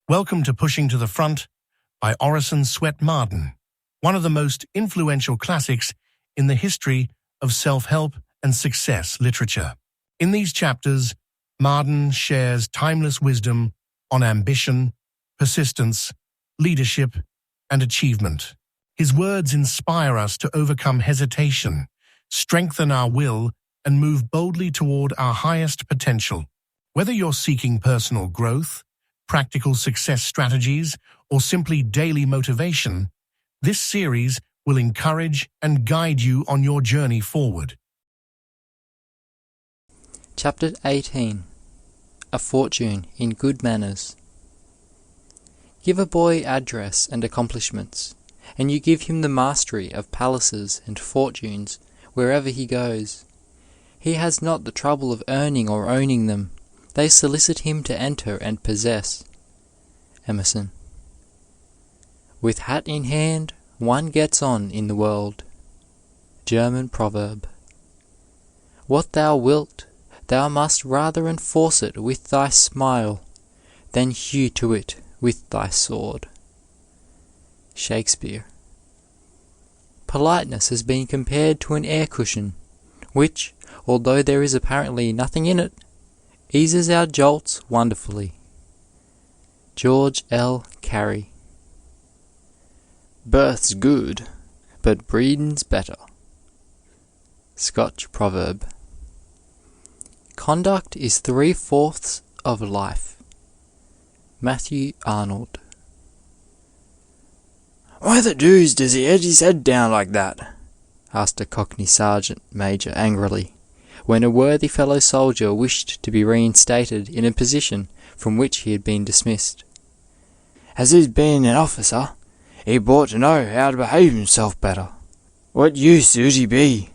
Welcome to Pushing to the Front by Orison Swett Marden, one of the most influential classics in the history of self-help and success literature. In these chapters, Marden shares timeless wisdom on ambition, persistence, leadership, and achievement. His words inspire us to overcome hesitation, strengthen our will, and move boldly toward our highest potential. Whether you're seeking personal growth, practical success strategies, or simply daily motivation, this series will encourage and guide you on your journey forward. Chapter 18. A Fortune in Good Manners. Give a boy address and accomplishments, and you give him the mastery of palaces and fortunes wherever he goes. He has not the trouble of earning or owning them. They solicit him to enter and possess. Emerson. With hat in hand, one gets on in the world. German proverb. What thou wilt, thou must rather enforce it with thy smile, than hew to it with thy sword. Shakespeare. Politeness has been compared to an air cushion, which, although there is apparently nothing in it, eases our jolts wonderfully. George L. Carey. Birth's good, but breedin's better. Scotch proverb. Conduct is 3/4 of life. Matthew Arnold. "Why the deuce does he edge his head down like that?" asked a Cockney sergeant major angrily, when a worthy fellow soldier wished to be reinstated in a position from which he had been dismissed. "As he's been an officer, he ought to know how to behave himself better. What use would he be,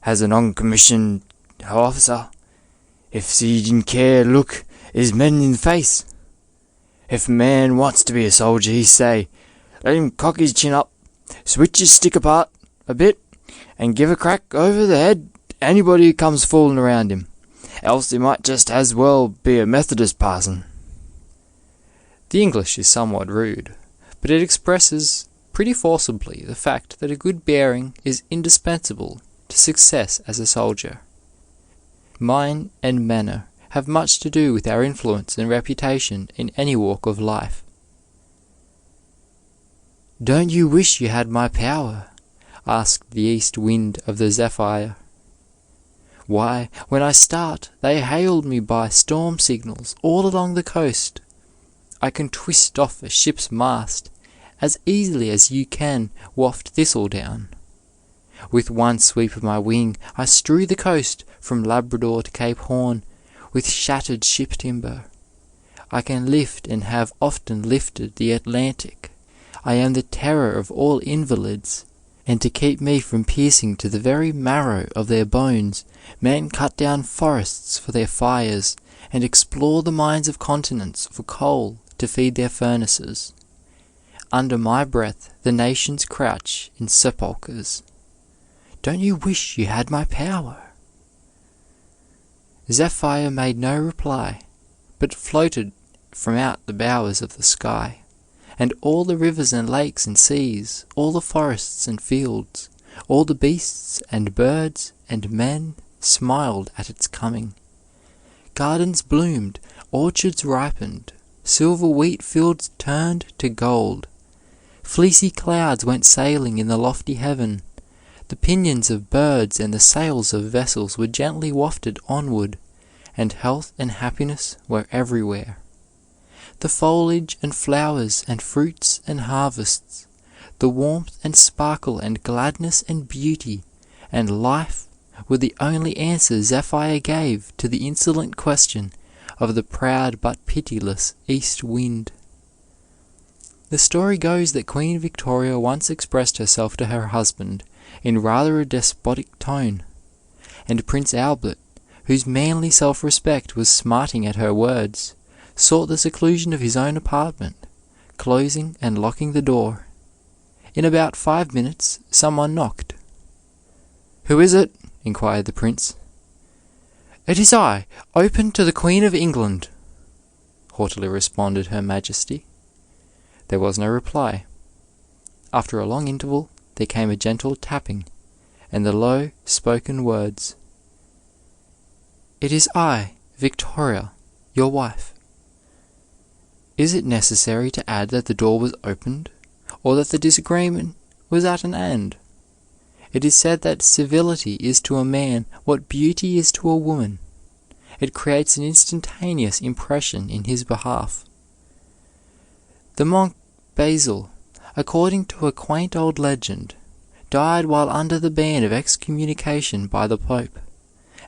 as a non-commissioned officer, if he didn't care to look his men in the face? If a man wants to be a soldier, he say, let him cock his chin up, switch his stick apart a bit, and give a crack over the head to anybody who comes fooling around him. Else he might just as well be a Methodist parson." The English is somewhat rude, but it expresses pretty forcibly the fact that a good bearing is indispensable to success as a soldier. Mind and manner have much to do with our influence and reputation in any walk of life. "Don't you wish you had my power?" asked the east wind of the zephyr. "Why, when I start, they hailed me by storm signals all along the coast. I can twist off a ship's mast as easily as you can waft thistledown. With one sweep of my wing I strew the coast from Labrador to Cape Horn with shattered ship timber. I can lift and have often lifted the Atlantic. I am the terror of all invalids, and to keep me from piercing to the very marrow of their bones, men cut down forests for their fires and explore the mines of continents for coal to feed their furnaces. Under my breath the nations crouch in sepulchres. Don't you wish you had my power?" Zephyr made no reply, but floated from out the bowers of the sky, and all the rivers and lakes and seas, all the forests and fields, all the beasts and birds and men smiled at its coming. Gardens bloomed, orchards ripened, silver wheat fields turned to gold. Fleecy clouds went sailing in the lofty heaven. The pinions of birds and the sails of vessels were gently wafted onward, and health and happiness were everywhere. The foliage and flowers and fruits and harvests, the warmth and sparkle and gladness and beauty and life were the only answer Zephyr gave to the insolent question of the proud but pitiless east wind. The story goes that Queen Victoria once expressed herself to her husband in rather a despotic tone, and Prince Albert, whose manly self-respect was smarting at her words, sought the seclusion of his own apartment, closing and locking the door. In about 5 minutes someone knocked. "Who is it?" inquired the prince. "It is I. Open to the Queen of England." haughtily responded Her Majesty. There was no reply. After a long interval, there came a gentle tapping, and the low-spoken words, "It is I, Victoria, your wife." Is it necessary to add that the door was opened, or that the disagreement was at an end? It is said that civility is to a man what beauty is to a woman. It creates an instantaneous impression in his behalf. The monk Basil, according to a quaint old legend, died while under the ban of excommunication by the Pope,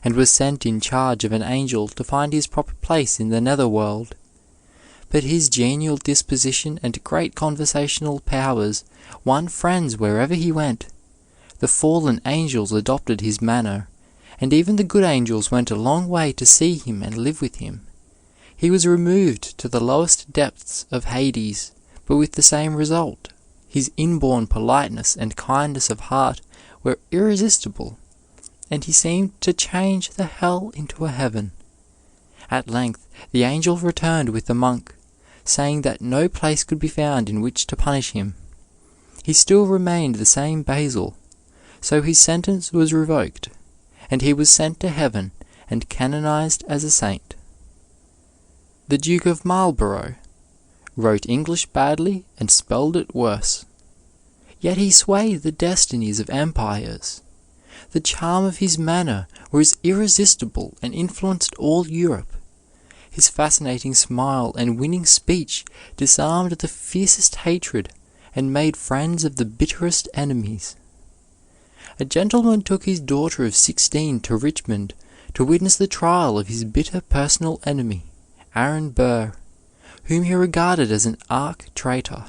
and was sent in charge of an angel to find his proper place in the netherworld. But his genial disposition and great conversational powers won friends wherever he went. The fallen angels adopted his manner, and even the good angels went a long way to see him and live with him. He was removed to the lowest depths of Hades, but with the same result. His inborn politeness and kindness of heart were irresistible, and he seemed to change the hell into a heaven. At length the angel returned with the monk, saying that no place could be found in which to punish him. He still remained the same Basil, so his sentence was revoked, and he was sent to heaven and canonized as a saint. The Duke of Marlborough wrote English badly and spelled it worse. Yet he swayed the destinies of empires. The charm of his manner was irresistible and influenced all Europe. His fascinating smile and winning speech disarmed the fiercest hatred and made friends of the bitterest enemies. A gentleman took his daughter of 16 to Richmond to witness the trial of his bitter personal enemy, Aaron Burr, whom he regarded as an arch-traitor.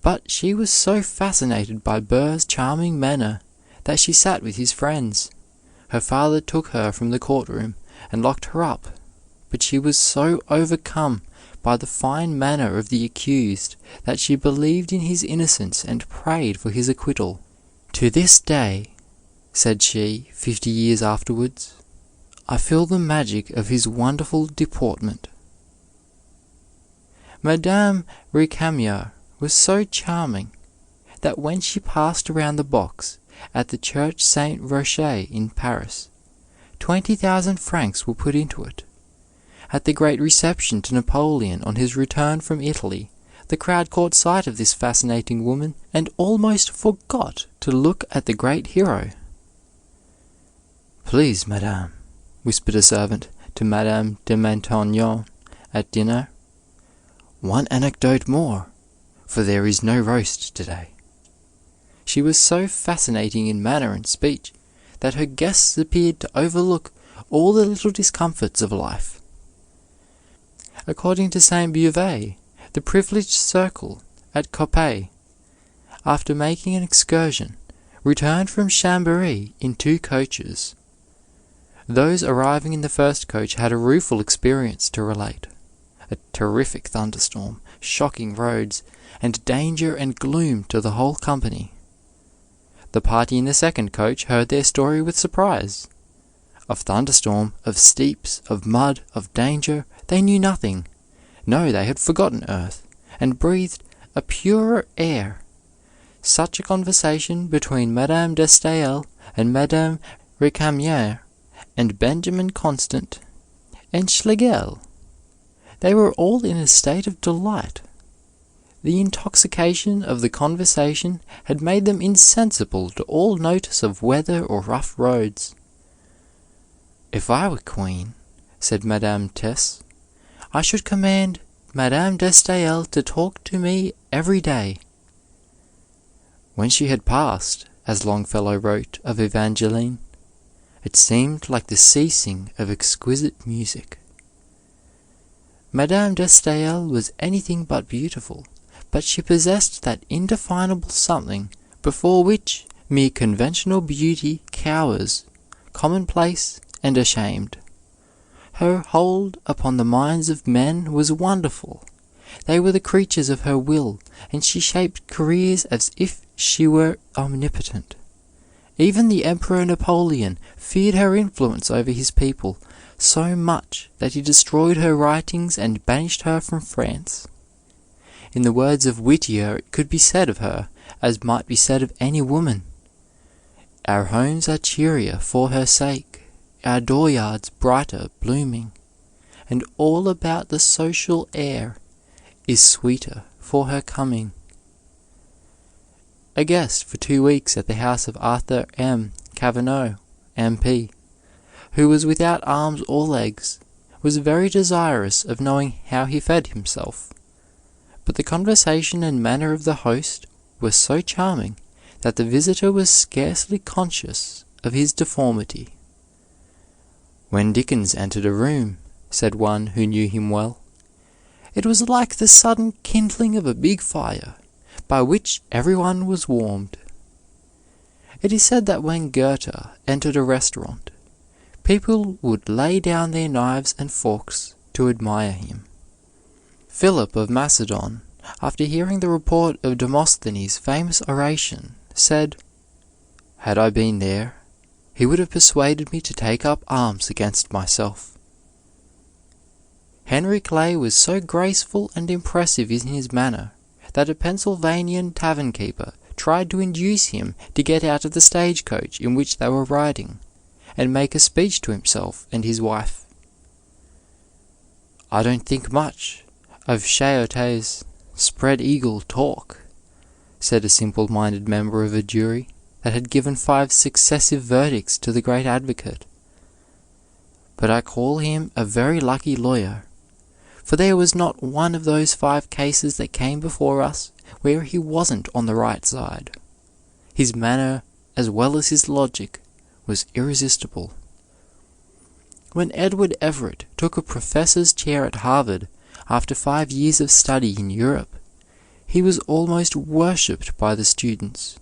But she was so fascinated by Burr's charming manner that she sat with his friends. Her father took her from the courtroom and locked her up, but she was so overcome by the fine manner of the accused that she believed in his innocence and prayed for his acquittal. "To this day," said she 50 years afterwards, "I feel the magic of his wonderful deportment." Madame Récamier was so charming that when she passed around the box at the Church Saint Rocher in Paris, 20,000 francs were put into it. At the great reception to Napoleon on his return from Italy, the crowd caught sight of this fascinating woman and almost forgot to look at the great hero. "Please, madame," whispered a servant to Madame de Maintenon at dinner, "one anecdote more, for there is no roast today." She was so fascinating in manner and speech that her guests appeared to overlook all the little discomforts of life. According to Saint Beuve, the privileged circle at Coppet, after making an excursion, returned from Chambéry in 2 coaches. Those arriving in the first coach had a rueful experience to relate. A terrific thunderstorm, shocking roads, and danger and gloom to the whole company. The party in the second coach heard their story with surprise. Of thunderstorm, of steeps, of mud, of danger, they knew nothing. No, they had forgotten earth, and breathed a purer air. Such a conversation between Madame de Staël and Madame Récamier and Benjamin Constant and Schlegel. They were all in a state of delight. The intoxication of the conversation had made them insensible to all notice of weather or rough roads. "If I were queen," said Madame Tess, "I should command Madame de Staël to talk to me every day." When she had passed, as Longfellow wrote of Evangeline, it seemed like the ceasing of exquisite music. Madame de Staël was anything but beautiful, but she possessed that indefinable something before which mere conventional beauty cowers, commonplace and ashamed. Her hold upon the minds of men was wonderful. They were the creatures of her will, and she shaped careers as if she were omnipotent. Even the Emperor Napoleon feared her influence over his people, so much that he destroyed her writings and banished her from France. In the words of Whittier, it could be said of her, as might be said of any woman, "Our homes are cheerier for her sake, our dooryards brighter blooming, and all about the social air is sweeter for her coming." A guest for 2 weeks at the house of Arthur M. Cavanaugh, M.P., who was without arms or legs, was very desirous of knowing how he fed himself, but the conversation and manner of the host were so charming that the visitor was scarcely conscious of his deformity. "When Dickens entered a room," said one who knew him well, "it was like the sudden kindling of a big fire, by which everyone was warmed." It is said that when Goethe entered a restaurant, people would lay down their knives and forks to admire him. Philip of Macedon, after hearing the report of Demosthenes' famous oration, said, "Had I been there, he would have persuaded me to take up arms against myself." Henry Clay was so graceful and impressive in his manner that a Pennsylvanian tavern-keeper tried to induce him to get out of the stagecoach in which they were riding, and make a speech to himself and his wife. "I don't think much of Chayote's spread-eagle talk," said a simple-minded member of a jury that had given 5 successive verdicts to the great advocate, "but I call him a very lucky lawyer, for there was not one of those 5 cases that came before us where he wasn't on the right side. His manner, as well as his logic, was irresistible." When Edward Everett took a professor's chair at Harvard after 5 years of study in Europe, he was almost worshipped by the students.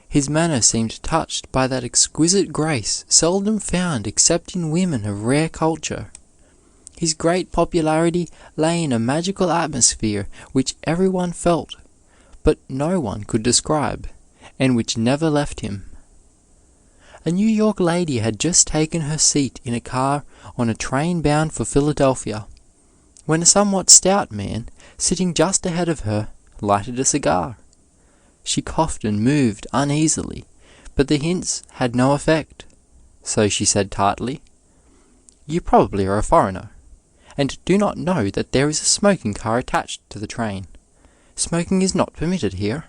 His manner seemed touched by that exquisite grace seldom found except in women of rare culture. His great popularity lay in a magical atmosphere which everyone felt, but no one could describe, and which never left him. A New York lady had just taken her seat in a car on a train bound for Philadelphia, when a somewhat stout man, sitting just ahead of her, lighted a cigar. She coughed and moved uneasily, but the hints had no effect, so she said tartly, "You probably are a foreigner, and do not know that there is a smoking car attached to the train. Smoking is not permitted here."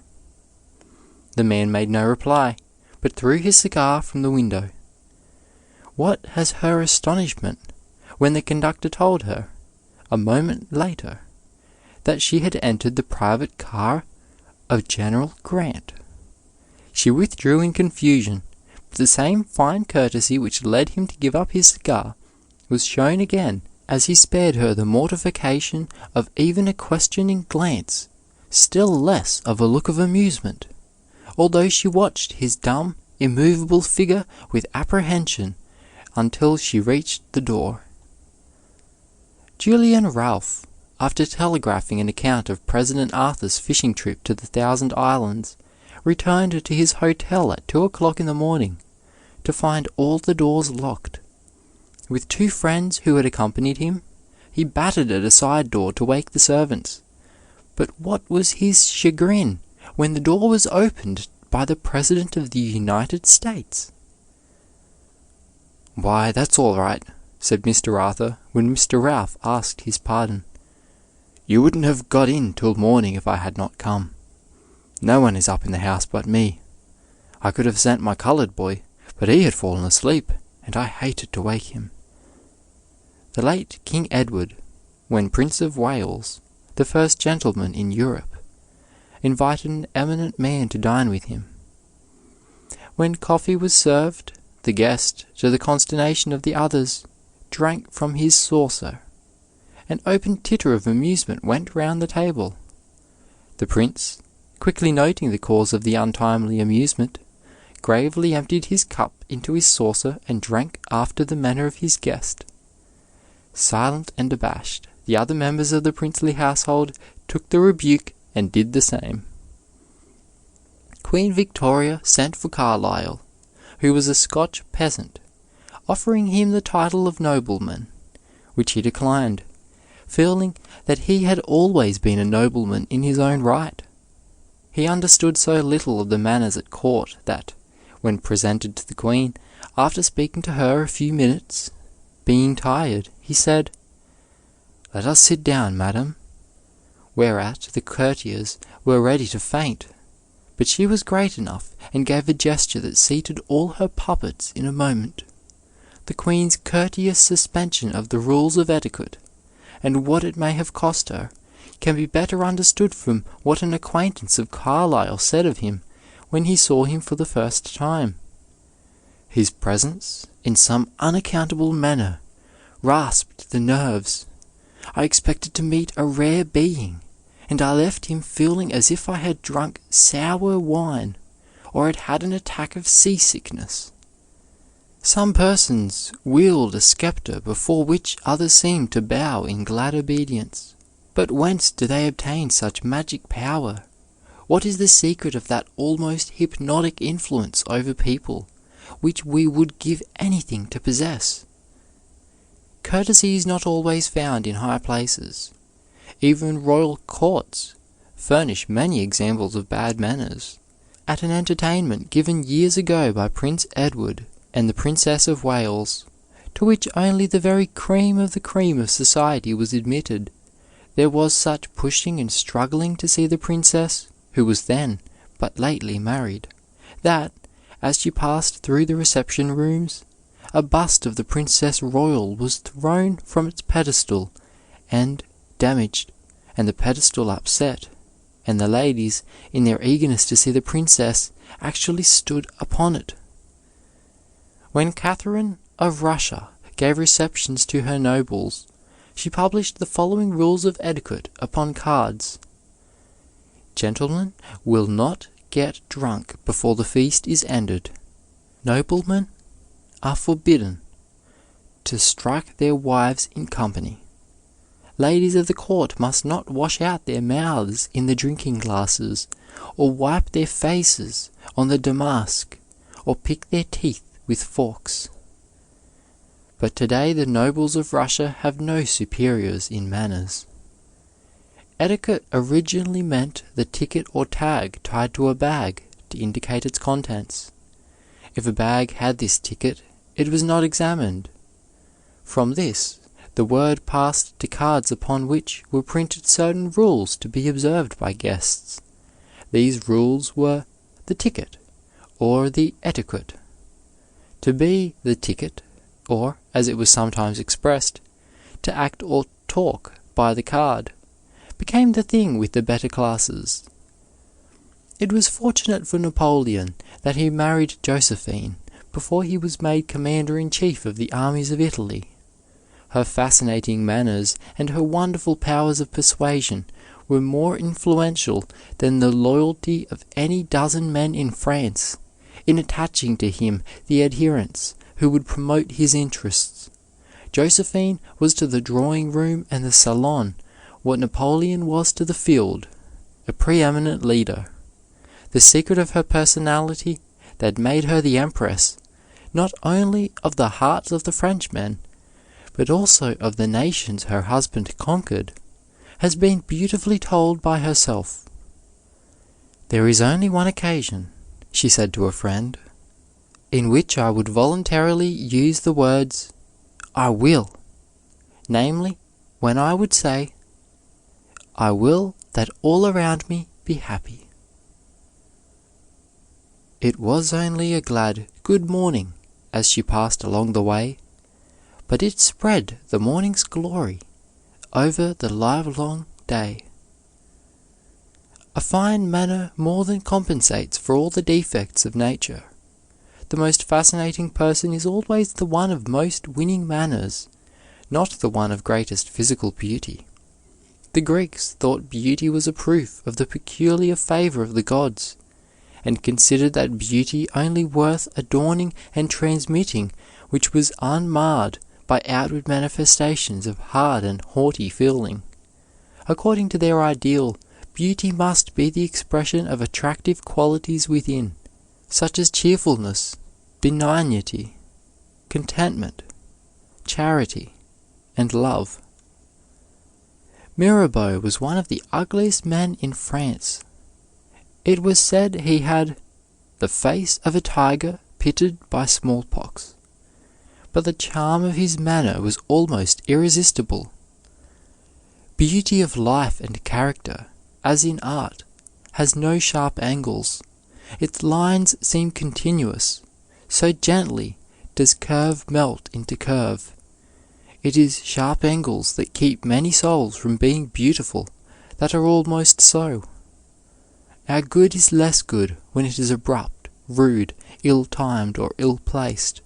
The man made no reply, but threw his cigar from the window. What has her astonishment when the conductor told her, a moment later, that she had entered the private car of General Grant. She withdrew in confusion, but the same fine courtesy which led him to give up his cigar was shown again as he spared her the mortification of even a questioning glance, still less of a look of amusement, although she watched his dumb, immovable figure with apprehension until she reached the door. Julian Ralph, after telegraphing an account of President Arthur's fishing trip to the Thousand Islands, returned to his hotel at 2 o'clock in the morning to find all the doors locked. With 2 friends who had accompanied him, he battered at a side door to wake the servants. But what was his chagrin when the door was opened by the President of the United States? "Why, that's all right," said Mr. Arthur when Mr. Ralph asked his pardon. "You wouldn't have got in till morning if I had not come. No one is up in the house but me. I could have sent my colored boy, but he had fallen asleep, and I hated to wake him." The late King Edward, when Prince of Wales, the first gentleman in Europe, invited an eminent man to dine with him. When coffee was served, the guest, to the consternation of the others, drank from his saucer. An open titter of amusement went round the table. The prince, quickly noting the cause of the untimely amusement, gravely emptied his cup into his saucer and drank after the manner of his guest. Silent and abashed, the other members of the princely household took the rebuke and did the same. Queen Victoria sent for Carlyle, who was a Scotch peasant, offering him the title of nobleman, which he declined, feeling that he had always been a nobleman in his own right. He understood so little of the manners at court that, when presented to the Queen, after speaking to her a few minutes, being tired, he said, "Let us sit down, madam," whereat the courtiers were ready to faint, but she was great enough and gave a gesture that seated all her puppets in a moment. The Queen's courteous suspension of the rules of etiquette, and what it may have cost her, can be better understood from what an acquaintance of Carlyle said of him when he saw him for the first time. His presence, in some unaccountable manner, rasped the nerves. I expected to meet a rare being, and I left him feeling as if I had drunk sour wine, or had had an attack of seasickness. Some persons wield a sceptre before which others seem to bow in glad obedience. But whence do they obtain such magic power? What is the secret of that almost hypnotic influence over people, which we would give anything to possess? Courtesy is not always found in high places. Even royal courts furnish many examples of bad manners. At an entertainment given years ago by Prince Edward and the Princess of Wales, to which only the very cream of society was admitted, there was such pushing and struggling to see the princess, who was then but lately married, that, as she passed through the reception rooms, a bust of the Princess Royal was thrown from its pedestal and damaged, and the pedestal upset, and the ladies, in their eagerness to see the princess, actually stood upon it. When Catherine of Russia gave receptions to her nobles, she published the following rules of etiquette upon cards: "Gentlemen will not get drunk before the feast is ended. Noblemen are forbidden to strike their wives in company. Ladies of the court must not wash out their mouths in the drinking glasses, or wipe their faces on the damask, or pick their teeth with forks." But today the nobles of Russia have no superiors in manners. Etiquette originally meant the ticket or tag tied to a bag to indicate its contents. If a bag had this ticket, it was not examined. From this, the word passed to cards upon which were printed certain rules to be observed by guests. These rules were the ticket, or the etiquette. To be the ticket, or, as it was sometimes expressed, to act or talk by the card, became the thing with the better classes. It was fortunate for Napoleon that he married Josephine before he was made commander-in-chief of the armies of Italy. Her fascinating manners and her wonderful powers of persuasion were more influential than the loyalty of any dozen men in France in attaching to him the adherents who would promote his interests. Josephine was to the drawing-room and the salon what Napoleon was to the field, a preeminent leader. The secret of her personality that made her the empress, not only of the hearts of the Frenchmen, but also of the nations her husband conquered, has been beautifully told by herself. "There is only one occasion," she said to a friend, "in which I would voluntarily use the words, 'I will,' namely, when I would say, 'I will that all around me be happy.'" It was only a glad "good morning" as she passed along the way, but it spread the morning's glory over the livelong day. A fine manner more than compensates for all the defects of nature. The most fascinating person is always the one of most winning manners, not the one of greatest physical beauty. The Greeks thought beauty was a proof of the peculiar favor of the gods, and considered that beauty only worth adorning and transmitting which was unmarred by outward manifestations of hard and haughty feeling. According to their ideal, beauty must be the expression of attractive qualities within, such as cheerfulness, benignity, contentment, charity, and love. Mirabeau was one of the ugliest men in France. It was said he had the face of a tiger pitted by smallpox, but the charm of his manner was almost irresistible. Beauty of life and character, as in art, has no sharp angles. Its lines seem continuous, so gently does curve melt into curve. It is sharp angles that keep many souls from being beautiful that are almost so. Our good is less good when it is abrupt, rude, ill-timed, or ill-placed.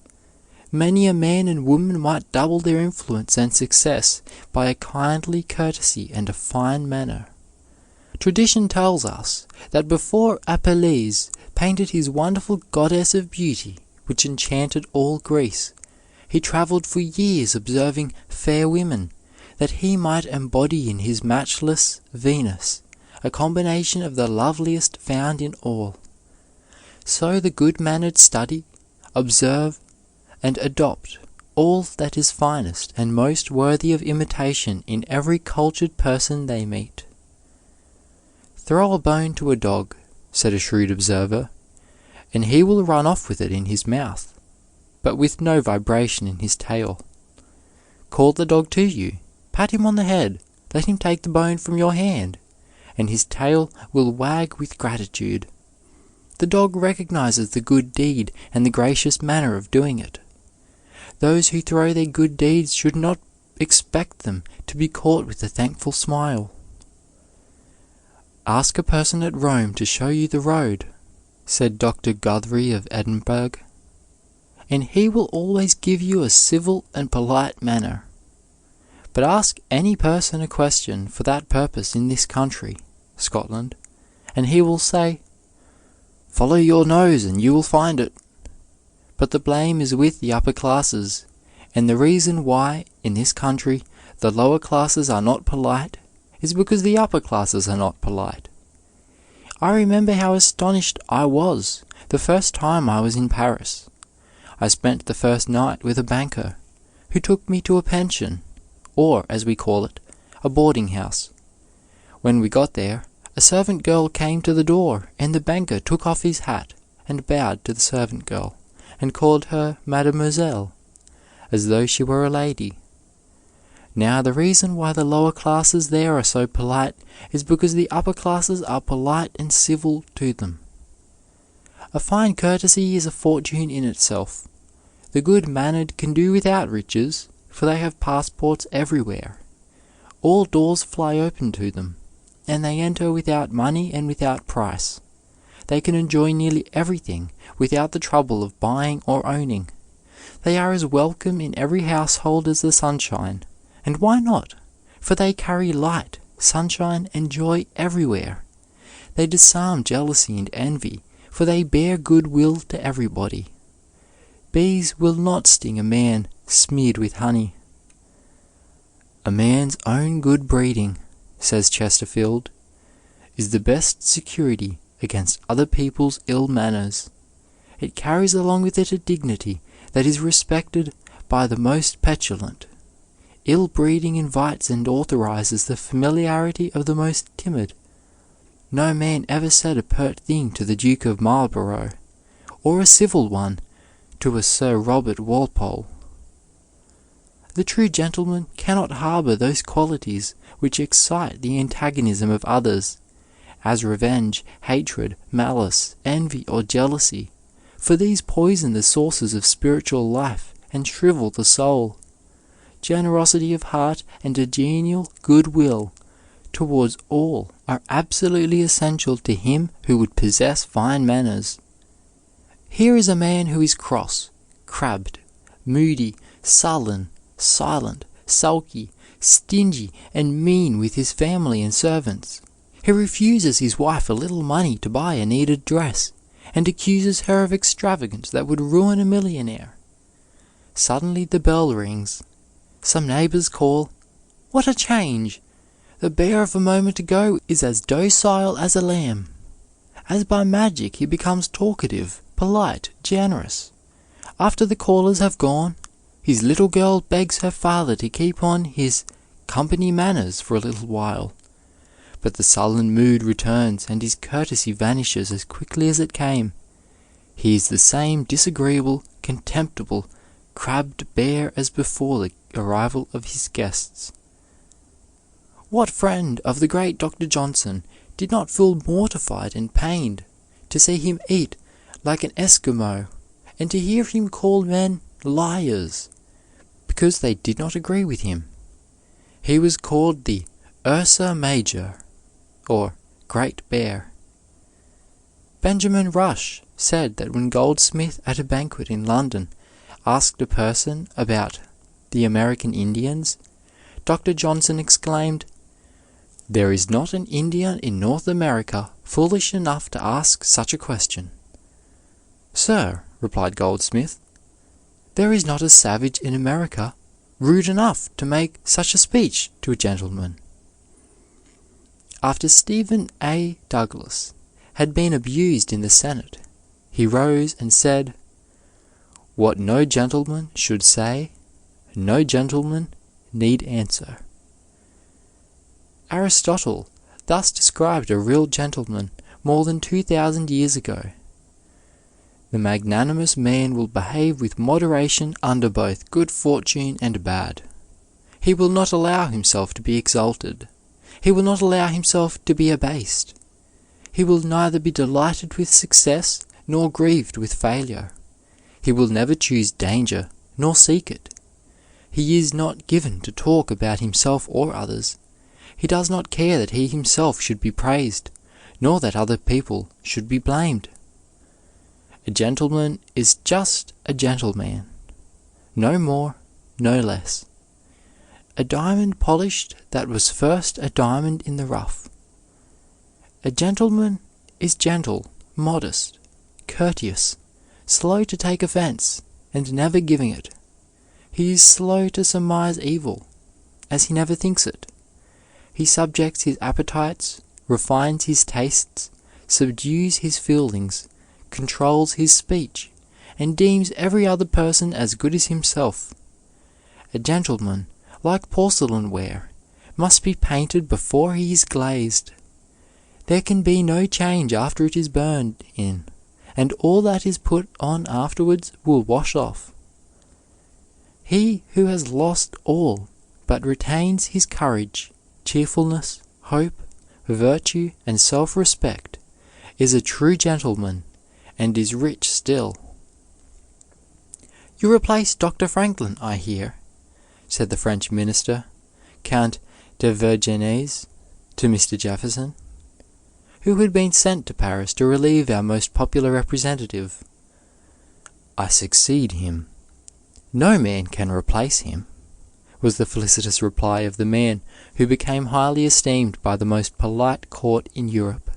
Many a man and woman might double their influence and success by a kindly courtesy and a fine manner. Tradition tells us that before Apelles painted his wonderful goddess of beauty, which enchanted all Greece, he travelled for years observing fair women, that he might embody in his matchless Venus a combination of the loveliest found in all. So the good-mannered study, observe, and adopt all that is finest and most worthy of imitation in every cultured person they meet. "Throw a bone to a dog," said a shrewd observer, "and he will run off with it in his mouth, but with no vibration in his tail. Call the dog to you, pat him on the head, let him take the bone from your hand, and his tail will wag with gratitude. The dog recognizes the good deed and the gracious manner of doing it. Those who throw their good deeds should not expect them to be caught with a thankful smile." "Ask a person at Rome to show you the road," said Dr. Guthrie of Edinburgh, "and he will always give you a civil and polite manner. But ask any person a question for that purpose in this country, Scotland, and he will say, 'Follow your nose and you will find it.' But the blame is with the upper classes, and the reason why, in this country, the lower classes are not polite is because the upper classes are not polite. I remember how astonished I was the first time I was in Paris. I spent the first night with a banker, who took me to a pension, or, as we call it, a boarding house. When we got there, a servant girl came to the door, and the banker took off his hat and bowed to the servant girl, and called her Mademoiselle, as though she were a lady. Now the reason why the lower classes there are so polite is because the upper classes are polite and civil to them. A fine courtesy is a fortune in itself. The good-mannered can do without riches, for they have passports everywhere. All doors fly open to them, and they enter without money and without price. They can enjoy nearly everything without the trouble of buying or owning. They are as welcome in every household as the sunshine. And why not? For they carry light, sunshine, and joy everywhere. They disarm jealousy and envy, for they bear good will to everybody. Bees will not sting a man smeared with honey. "A man's own good breeding," says Chesterfield, "is the best security against other people's ill manners. It carries along with it a dignity that is respected by the most petulant. Ill breeding invites and authorizes the familiarity of the most timid. No man ever said a pert thing to the Duke of Marlborough, or a civil one to a Sir Robert Walpole. The true gentleman cannot harbor those qualities which excite the antagonism of others, as revenge, hatred, malice, envy, or jealousy, for these poison the sources of spiritual life and shrivel the soul. Generosity of heart and a genial good will towards all are absolutely essential to him who would possess fine manners. Here is a man who is cross, crabbed, moody, sullen, silent, sulky, stingy, and mean with his family and servants. He refuses his wife a little money to buy a needed dress, and accuses her of extravagance that would ruin a millionaire. Suddenly the bell rings. Some neighbors call, "What a change! The bear of a moment ago is as docile as a lamb." As by magic he becomes talkative, polite, generous. After the callers have gone, his little girl begs her father to keep on his company manners for a little while. But the sullen mood returns, and his courtesy vanishes as quickly as it came. He is the same disagreeable, contemptible, crabbed bear as before the arrival of his guests. What friend of the great Dr. Johnson did not feel mortified and pained to see him eat like an Eskimo, and to hear him call men liars because they did not agree with him? He was called the Ursa Major, or Great Bear. Benjamin Rush said that when Goldsmith at a banquet in London asked a person about the American Indians, Dr. Johnson exclaimed, "There is not an Indian in North America foolish enough to ask such a question." "Sir," replied Goldsmith, "there is not a savage in America rude enough to make such a speech to a gentleman." After Stephen A. Douglas had been abused in the Senate, he rose and said, "What no gentleman should say, no gentleman need answer." Aristotle thus described a real gentleman more than 2,000 years ago. "The magnanimous man will behave with moderation under both good fortune and bad. He will not allow himself to be exalted. He will not allow himself to be abased. He will neither be delighted with success nor grieved with failure. He will never choose danger nor seek it. He is not given to talk about himself or others. He does not care that he himself should be praised, nor that other people should be blamed. A gentleman is just a gentleman, no more, no less. A diamond polished that was first a diamond in the rough. A gentleman is gentle, modest, courteous, slow to take offense, and never giving it. He is slow to surmise evil, as he never thinks it. He subjects his appetites, refines his tastes, subdues his feelings, controls his speech, and deems every other person as good as himself. A gentleman, like porcelain ware, must be painted before he is glazed. There can be no change after it is burned in, and all that is put on afterwards will wash off. He who has lost all but retains his courage, cheerfulness, hope, virtue, and self-respect is a true gentleman, and is rich still. "You replace Dr. Franklin, I hear," said the French minister, Count de Vergennes, to Mr. Jefferson, who had been sent to Paris to relieve our most popular representative. "I succeed him. No man can replace him," was the felicitous reply of the man who became highly esteemed by the most polite court in Europe.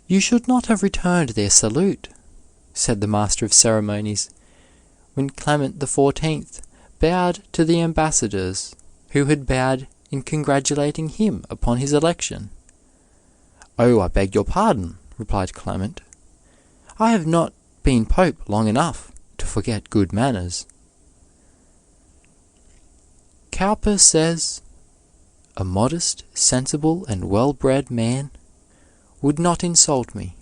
"You should not have returned their salute," said the master of ceremonies, when Clement XIV bowed to the ambassadors who had bowed in congratulating him upon his election. "Oh, I beg your pardon," replied Clement. "I have not been Pope long enough to forget good manners." Cowper says, "A modest, sensible, and well-bred man would not insult me,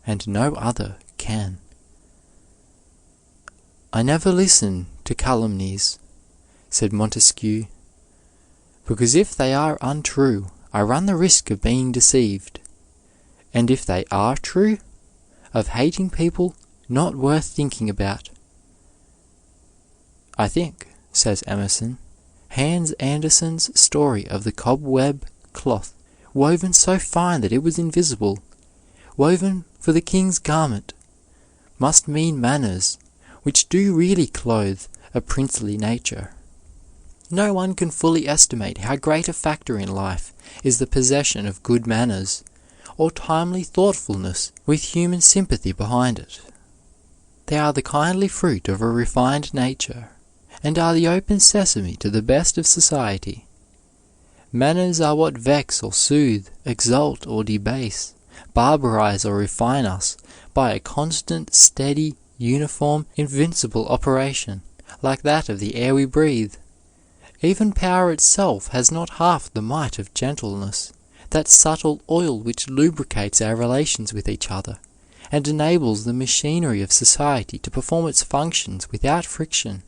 and no other can." "I never listen to calumnies," said Montesquieu, "because if they are untrue, I run the risk of being deceived, and if they are true, of hating people not worth thinking about." "I think," says Emerson, "Hans Andersen's story of the cobweb cloth, woven so fine that it was invisible, woven for the king's garment, must mean manners which do really clothe a princely nature." No one can fully estimate how great a factor in life is the possession of good manners, or timely thoughtfulness with human sympathy behind it. They are the kindly fruit of a refined nature, and are the open sesame to the best of society. Manners are what vex or soothe, exalt or debase, barbarize or refine us by a constant, steady uniform, invincible operation, like that of the air we breathe. Even power itself has not half the might of gentleness, that subtle oil which lubricates our relations with each other, and enables the machinery of society to perform its functions without friction.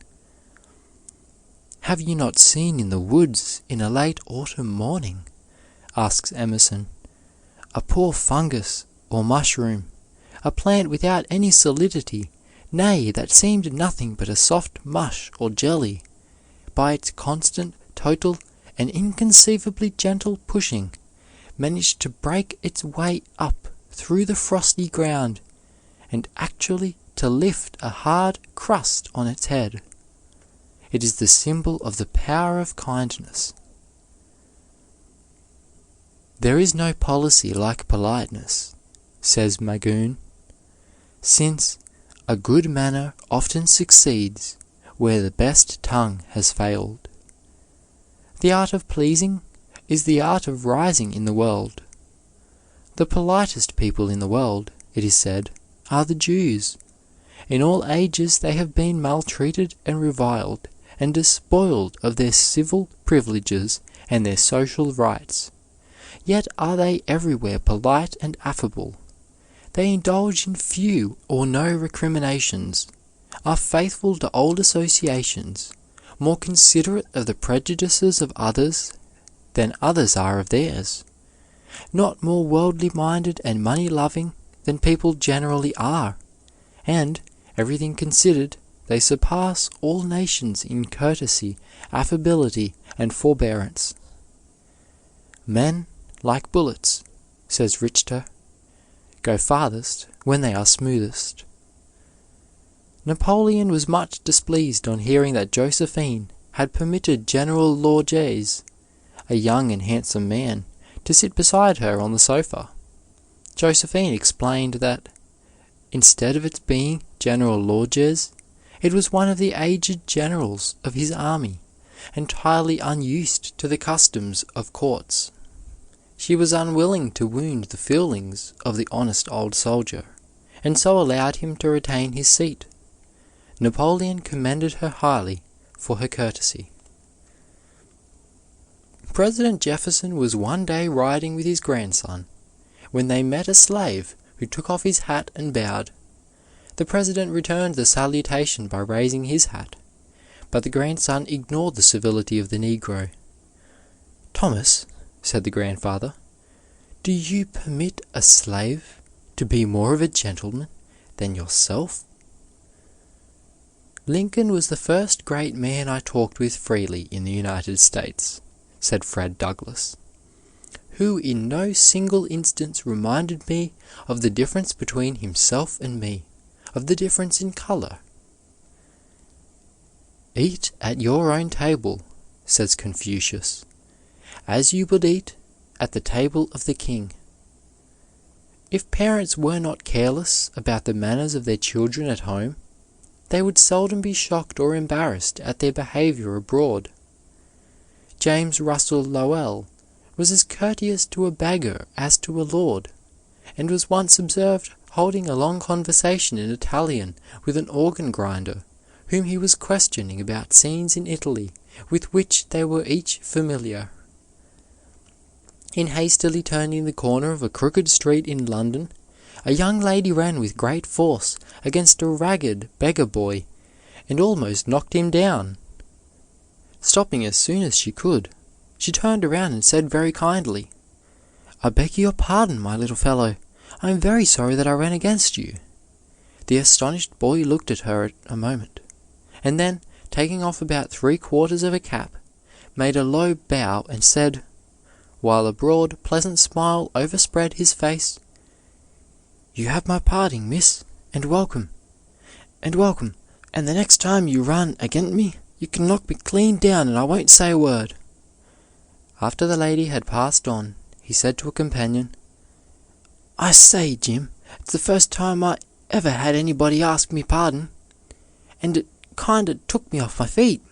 "Have you not seen in the woods in a late autumn morning," asks Emerson, "a poor fungus or mushroom, a plant without any solidity, nay, that seemed nothing but a soft mush or jelly, by its constant, total, and inconceivably gentle pushing, managed to break its way up through the frosty ground, and actually to lift a hard crust on its head. It is the symbol of the power of kindness." "There is no policy like politeness," says Magoon, "since a good manner often succeeds where the best tongue has failed. The art of pleasing is the art of rising in the world. The politest people in the world, it is said, are the Jews. In all ages they have been maltreated and reviled, and despoiled of their civil privileges and their social rights. Yet are they everywhere polite and affable. They indulge in few or no recriminations, are faithful to old associations, more considerate of the prejudices of others than others are of theirs, not more worldly minded and money-loving than people generally are, and, everything considered, they surpass all nations in courtesy, affability, and forbearance. Men, like bullets, says Richter, go farthest when they are smoothest. Napoleon was much displeased on hearing that Josephine had permitted General Lorges, a young and handsome man, to sit beside her on the sofa. Josephine explained that, instead of its being General Lorges, it was one of the aged generals of his army, entirely unused to the customs of courts. She was unwilling to wound the feelings of the honest old soldier, and so allowed him to retain his seat. Napoleon commended her highly for her courtesy. President Jefferson was one day riding with his grandson, when they met a slave who took off his hat and bowed. The president returned the salutation by raising his hat, but the grandson ignored the civility of the Negro. "Thomas," said the grandfather, "do you permit a slave to be more of a gentleman than yourself?" "Lincoln was the first great man I talked with freely in the United States," said Fred Douglass, "who in no single instance reminded me of the difference between himself and me, of the difference in color." "Eat at your own table," says Confucius, "as you would eat at the table of the king." If parents were not careless about the manners of their children at home, they would seldom be shocked or embarrassed at their behavior abroad. James Russell Lowell was as courteous to a beggar as to a lord, and was once observed holding a long conversation in Italian with an organ grinder, whom he was questioning about scenes in Italy with which they were each familiar. In hastily turning the corner of a crooked street in London, a young lady ran with great force against a ragged beggar boy, and almost knocked him down. Stopping as soon as she could, she turned around and said very kindly, "I beg your pardon, my little fellow. I am very sorry that I ran against you." The astonished boy looked at her a moment, and then, taking off about 3/4 of a cap, made a low bow and said, while a broad, pleasant smile overspread his face, "You have my pardon, miss, and welcome, and the next time you run agin me, you can knock me clean down and I won't say a word." After the lady had passed on, he said to a companion, "I say, Jim, it's the first time I ever had anybody ask me pardon, and it kinda took me off my feet."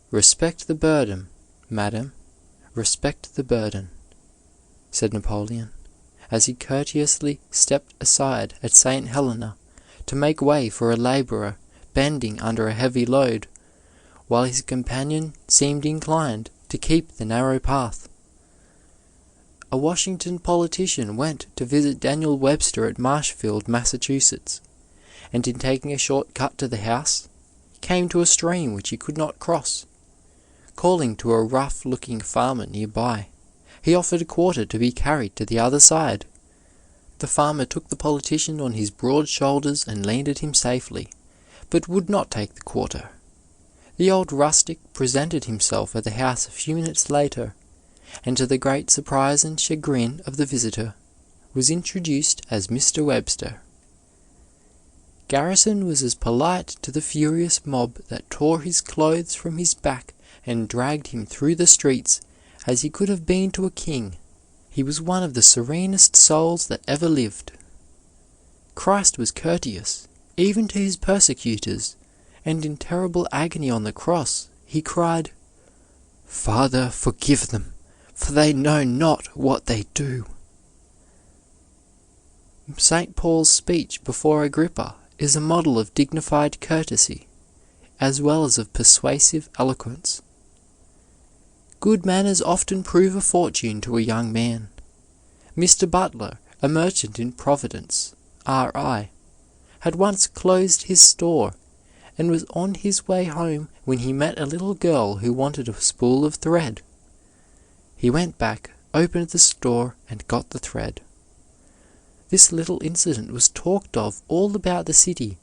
"Respect the burden, madam, respect the burden," said Napoleon, as he courteously stepped aside at St. Helena to make way for a labourer bending under a heavy load, while his companion seemed inclined to keep the narrow path. A Washington politician went to visit Daniel Webster at Marshfield, Massachusetts, and in taking a short cut to the house, came to a stream which he could not cross. Calling to a rough-looking farmer nearby, he offered a quarter to be carried to the other side. The farmer took the politician on his broad shoulders and landed him safely, but would not take the quarter. The old rustic presented himself at the house a few minutes later, and to the great surprise and chagrin of the visitor, was introduced as Mr. Webster. Garrison was as polite to the furious mob that tore his clothes from his back and dragged him through the streets as he could have been to a king. He was one of the serenest souls that ever lived. Christ was courteous, even to his persecutors, and in terrible agony on the cross, he cried, "Father, forgive them, for they know not what they do." St. Paul's speech before Agrippa is a model of dignified courtesy, as well as of persuasive eloquence. Good manners often prove a fortune to a young man. Mr. Butler, a merchant in Providence, R.I., had once closed his store, and was on his way home when he met a little girl who wanted a spool of thread. He went back, opened the store, and got the thread. This little incident was talked of all about the city,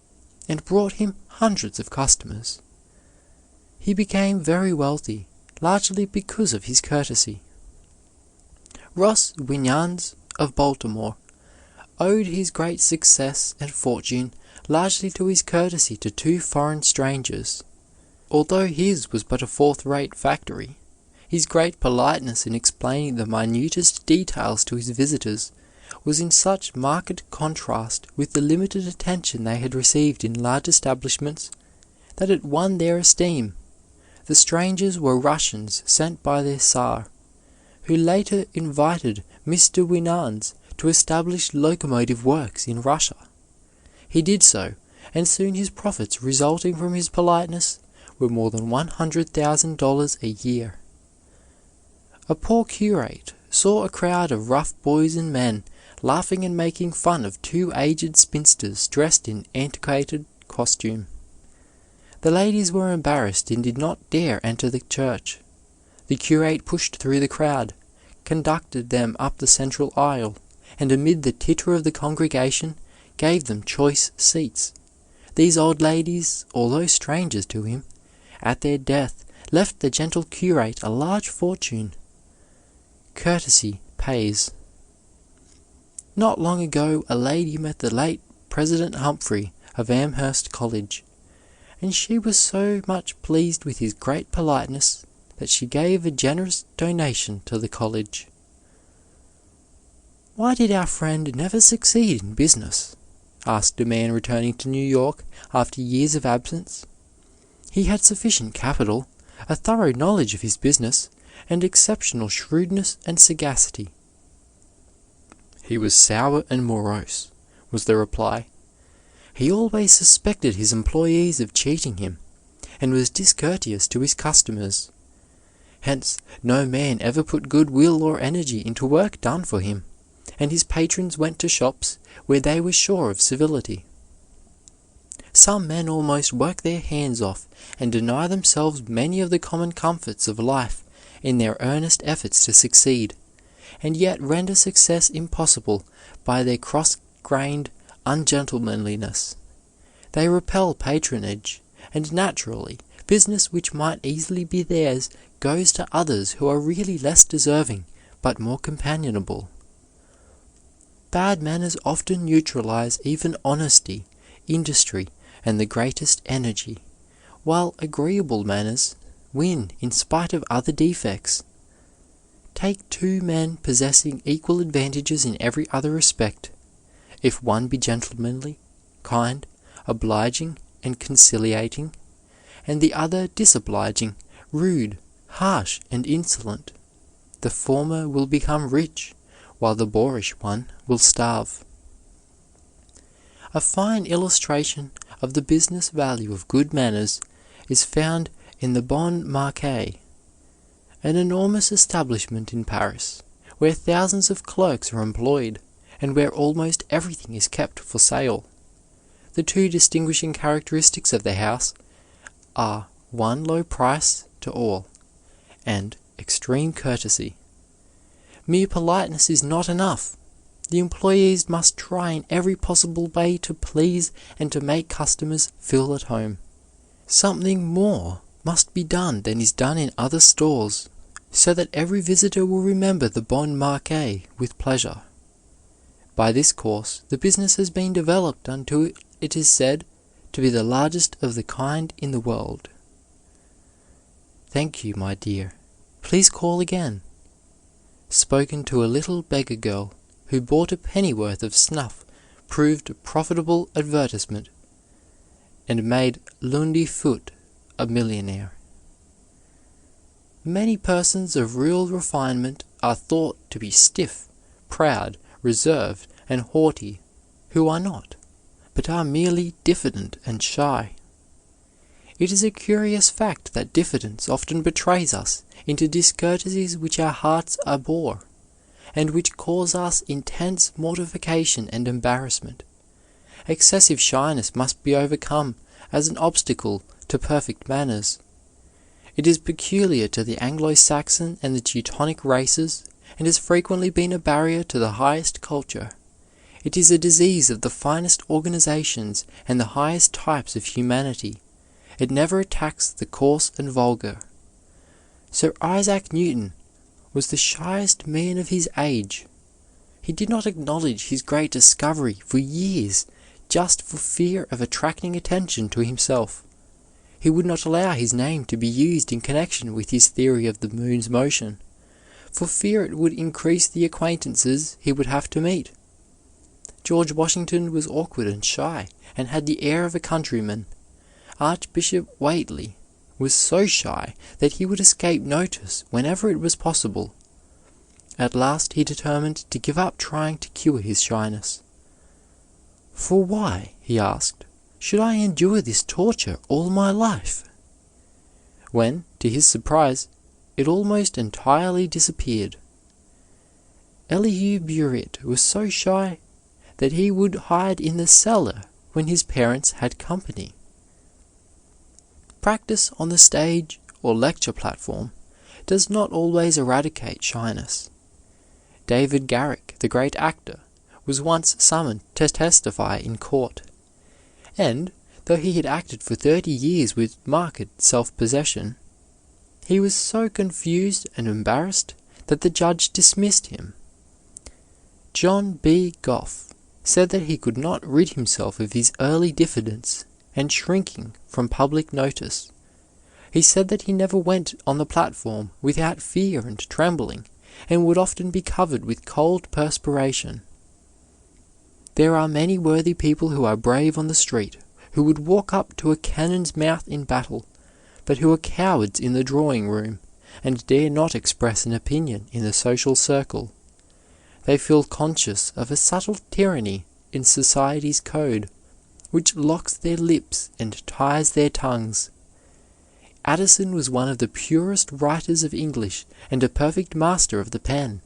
and brought him hundreds of customers. He became very wealthy, largely because of his courtesy. Ross Winans of Baltimore owed his great success and fortune largely to his courtesy to two foreign strangers. Although his was but a fourth-rate factory, his great politeness in explaining the minutest details to his visitors was in such marked contrast with the limited attention they had received in large establishments that it won their esteem. The strangers were Russians sent by their Tsar, who later invited Mr. Winans to establish locomotive works in Russia. He did so, and soon his profits resulting from his politeness were more than $100,000 a year. A poor curate saw a crowd of rough boys and men laughing and making fun of two aged spinsters dressed in antiquated costume. The ladies were embarrassed and did not dare enter the church. The curate pushed through the crowd, conducted them up the central aisle, and amid the titter of the congregation gave them choice seats. These old ladies, although strangers to him, at their death left the gentle curate a large fortune. Courtesy pays. Not long ago a lady met the late President Humphrey of Amherst College, and she was so much pleased with his great politeness that she gave a generous donation to the college. "Why did our friend never succeed in business?" asked a man returning to New York after years of absence. "He had sufficient capital, a thorough knowledge of his business, and exceptional shrewdness and sagacity." "He was sour and morose," was the reply. "He always suspected his employees of cheating him, and was discourteous to his customers. Hence, no man ever put good will or energy into work done for him, and his patrons went to shops where they were sure of civility. Some men almost work their hands off and deny themselves many of the common comforts of life in their earnest efforts to succeed, and yet render success impossible by their cross-grained ungentlemanliness. They repel patronage, and naturally, business which might easily be theirs goes to others who are really less deserving, but more companionable. Bad manners often neutralize even honesty, industry, and the greatest energy, while agreeable manners win in spite of other defects. Take two men possessing equal advantages in every other respect. If one be gentlemanly, kind, obliging, and conciliating, and the other disobliging, rude, harsh, and insolent, the former will become rich, while the boorish one will starve. A fine illustration of the business value of good manners is found in the Bon Marché, an enormous establishment in Paris, where thousands of clerks are employed, and where almost everything is kept for sale. The two distinguishing characteristics of the house are one low price to all, and extreme courtesy. Mere politeness is not enough. The employees must try in every possible way to please and to make customers feel at home. Something more must be done than is done in other stores, so that every visitor will remember the Bon Marché with pleasure. By this course, the business has been developed until it is said to be the largest of the kind in the world. Thank you, my dear. Please call again. Spoken to a little beggar girl who bought a pennyworth of snuff proved a profitable advertisement, and made Lundy Foot a millionaire. Many persons of real refinement are thought to be stiff, proud, reserved, and haughty, who are not, but are merely diffident and shy. It is a curious fact that diffidence often betrays us into discourtesies which our hearts abhor, and which cause us intense mortification and embarrassment. Excessive shyness must be overcome as an obstacle to perfect manners. It is peculiar to the Anglo-Saxon and the Teutonic races, and has frequently been a barrier to the highest culture. It is a disease of the finest organizations and the highest types of humanity. It never attacks the coarse and vulgar. Sir Isaac Newton was the shyest man of his age. He did not acknowledge his great discovery for years, just for fear of attracting attention to himself. He would not allow his name to be used in connection with his theory of the moon's motion, for fear it would increase the acquaintances he would have to meet. George Washington was awkward and shy, and had the air of a countryman. Archbishop Whately was so shy that he would escape notice whenever it was possible. At last he determined to give up trying to cure his shyness. "For why," he asked, "should I endure this torture all my life?" When, to his surprise, it almost entirely disappeared. Elihu Burritt was so shy that he would hide in the cellar when his parents had company. Practice on the stage or lecture platform does not always eradicate shyness. David Garrick, the great actor, was once summoned to testify in court, and, though he had acted for 30 years with marked self-possession, he was so confused and embarrassed that the judge dismissed him. John B. Goff said that he could not rid himself of his early diffidence and shrinking from public notice. He said that he never went on the platform without fear and trembling, and would often be covered with cold perspiration. There are many worthy people who are brave on the street, who would walk up to a cannon's mouth in battle, but who are cowards in the drawing room, and dare not express an opinion in the social circle. They feel conscious of a subtle tyranny in society's code, which locks their lips and ties their tongues. Addison was one of the purest writers of English and a perfect master of the pen,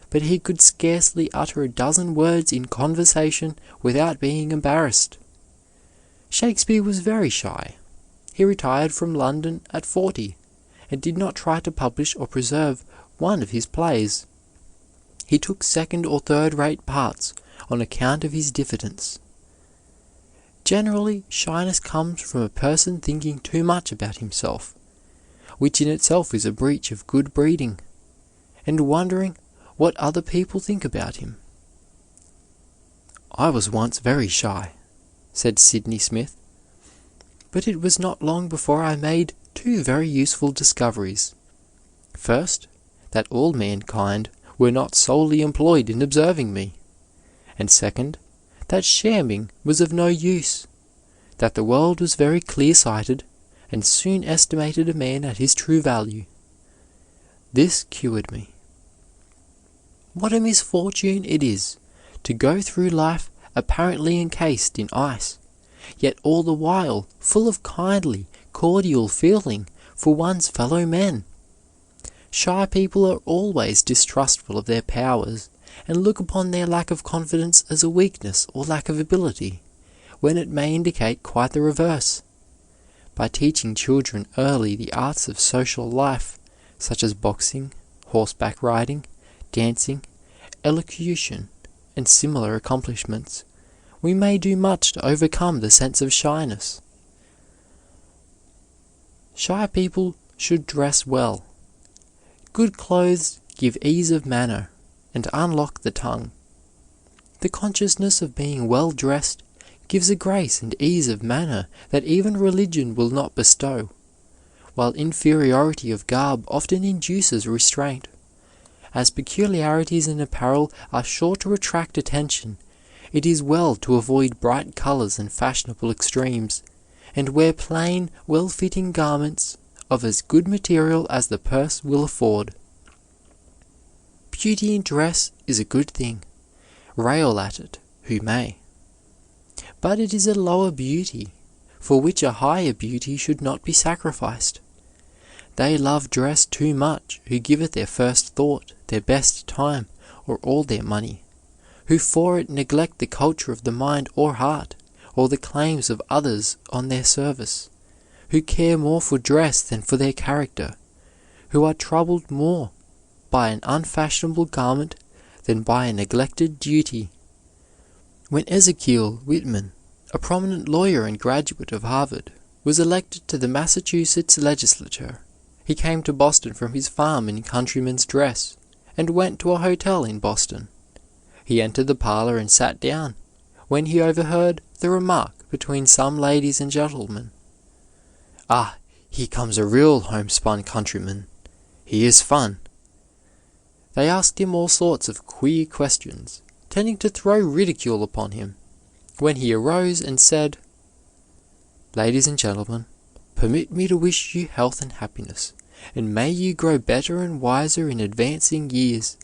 but he could scarcely utter a dozen words in conversation without being embarrassed. Shakespeare was very shy. He retired from London at 40, and did not try to publish or preserve one of his plays. He took second or third-rate parts on account of his diffidence. Generally, shyness comes from a person thinking too much about himself, which in itself is a breach of good breeding, and wondering what other people think about him. "I was once very shy," said Sydney Smith, "but it was not long before I made two very useful discoveries. First, that all mankind were not solely employed in observing me, and second, that shamming was of no use, that the world was very clear-sighted, and soon estimated a man at his true value. This cured me. What a misfortune it is to go through life apparently encased in ice, yet all the while full of kindly, cordial feeling for one's fellow men. Shy people are always distrustful of their powers and look upon their lack of confidence as a weakness or lack of ability, when it may indicate quite the reverse. By teaching children early the arts of social life, such as boxing, horseback riding, dancing, elocution, and similar accomplishments, we may do much to overcome the sense of shyness. Shy people should dress well. Good clothes give ease of manner and unlock the tongue. The consciousness of being well dressed gives a grace and ease of manner that even religion will not bestow, while inferiority of garb often induces restraint. As peculiarities in apparel are sure to attract attention, it is well to avoid bright colors and fashionable extremes, and wear plain, well-fitting garments of as good material as the purse will afford. Beauty in dress is a good thing. Rail at it who may. But it is a lower beauty, for which a higher beauty should not be sacrificed. They love dress too much who give it their first thought, their best time, or all their money, who for it neglect the culture of the mind or heart, or the claims of others on their service, who care more for dress than for their character, who are troubled more by an unfashionable garment than by a neglected duty. When Ezekiel Whitman, a prominent lawyer and graduate of Harvard, was elected to the Massachusetts legislature, he came to Boston from his farm in countryman's dress, and went to a hotel in Boston. He entered the parlor and sat down, when he overheard the remark between some ladies and gentlemen, "Ah, here comes a real homespun countryman. He is fun." They asked him all sorts of queer questions, tending to throw ridicule upon him, when he arose and said, "Ladies and gentlemen, permit me to wish you health and happiness, and may you grow better and wiser in advancing years,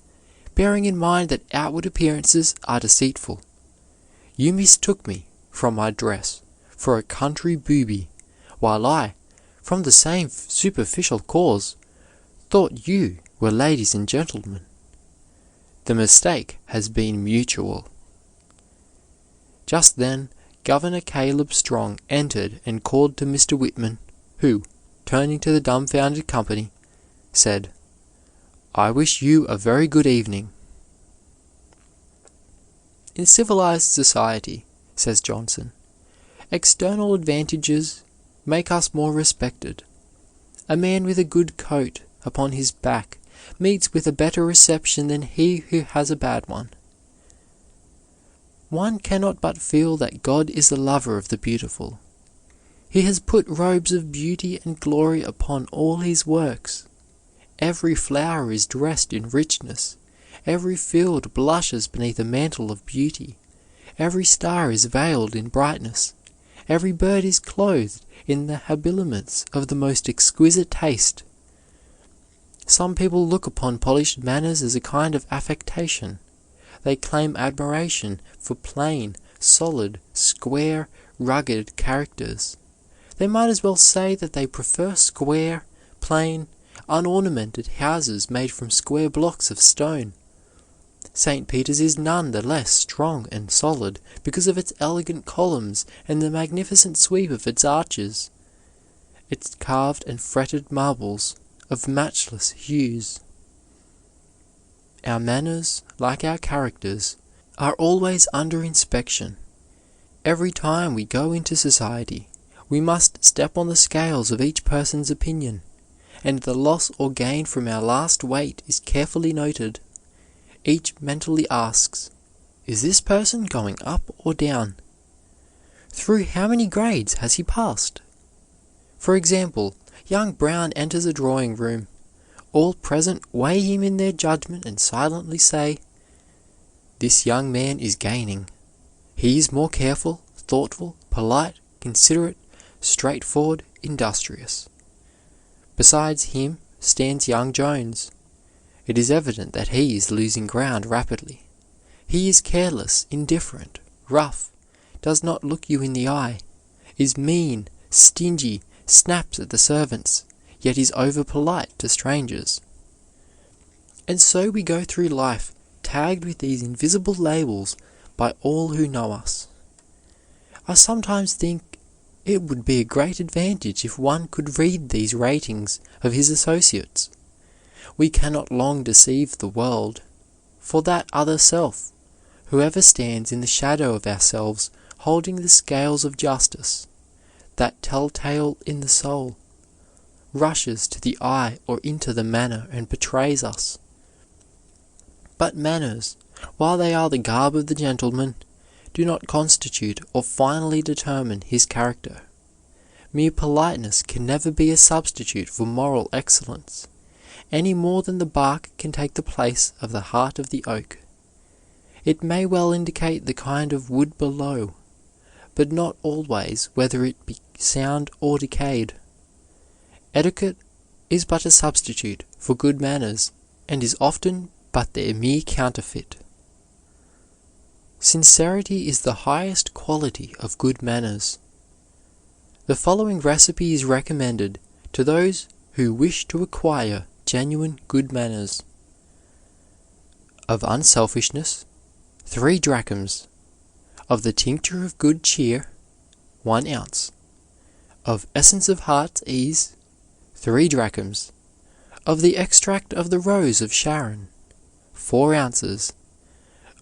bearing in mind that outward appearances are deceitful. You mistook me, from my dress, for a country booby, while I, from the same superficial cause, thought you were ladies and gentlemen. The mistake has been mutual." Just then, Governor Caleb Strong entered and called to Mr. Whitman, who, turning to the dumbfounded company, said, "I wish you a very good evening." In civilized society, says Johnson, external advantages make us more respected. A man with a good coat upon his back meets with a better reception than he who has a bad one. One cannot but feel that God is a lover of the beautiful. He has put robes of beauty and glory upon all his works. Every flower is dressed in richness. Every field blushes beneath a mantle of beauty. Every star is veiled in brightness. Every bird is clothed in the habiliments of the most exquisite taste. Some people look upon polished manners as a kind of affectation. They claim admiration for plain, solid, square, rugged characters. They might as well say that they prefer square, plain, unornamented houses made from square blocks of stone. St. Peter's is none the less strong and solid because of its elegant columns and the magnificent sweep of its arches, its carved and fretted marbles of matchless hues. Our manners, like our characters, are always under inspection. Every time we go into society, we must step on the scales of each person's opinion, and the loss or gain from our last weight is carefully noted. Each mentally asks, "Is this person going up or down? Through how many grades has he passed?" For example, young Brown enters a drawing room. All present weigh him in their judgment and silently say, "This young man is gaining. He is more careful, thoughtful, polite, considerate, straightforward, industrious." Besides him stands young Jones. It is evident that he is losing ground rapidly. He is careless, indifferent, rough, does not look you in the eye, is mean, stingy, snaps at the servants, yet is over-polite to strangers. And so we go through life tagged with these invisible labels by all who know us. I sometimes think it would be a great advantage if one could read these ratings of his associates. We cannot long deceive the world, for that other self, whoever stands in the shadow of ourselves holding the scales of justice, that telltale in the soul, rushes to the eye or into the manner and betrays us. But manners, while they are the garb of the gentleman, do not constitute or finally determine his character. Mere politeness can never be a substitute for moral excellence, any more than the bark can take the place of the heart of the oak. It may well indicate the kind of wood below, but not always whether it be sound or decayed. Etiquette is but a substitute for good manners, and is often but their mere counterfeit. Sincerity is the highest quality of good manners. The following recipe is recommended to those who wish to acquire genuine good manners. Of unselfishness, 3 drachms. Of the tincture of good cheer, 1 ounce. Of essence of heart's ease, 3 drachms. Of the extract of the rose of Sharon, 4 ounces.